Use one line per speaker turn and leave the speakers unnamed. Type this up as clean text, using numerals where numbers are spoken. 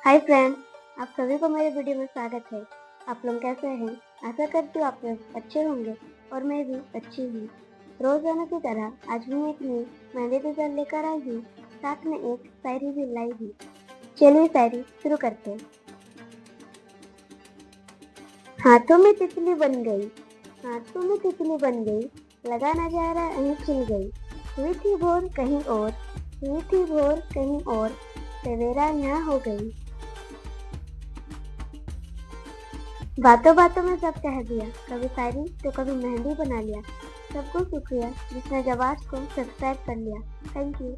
Hi friends, आप सभी को मेरे वीडियो में स्वागत है। आप लोग कैसे हैं? आशा करती हूँ आप लोग अच्छे होंगे और मैं भी अच्छी हूँ। रोजाना की तरह आज भी एक नई मेहंदी डिजाइन लेकर आई हूँ, साथ में एक शायरी भी लाई हूँ। चलिए शायरी शुरू करते हैं। हाथों में तितली बन गई, हाथों में तितली बन गई, लगा नजारा यहीं खिल गई। हुई थी भोर कहीं और, हुई थी भोर कहीं और, सवेरा यहाँ हो गई। बातों बातों में सब कह दिया, कभी शायरी तो कभी मेहंदी बना लिया। सबको शुक्रिया जिसने जबाart को सब्सक्राइब कर लिया। Thank you.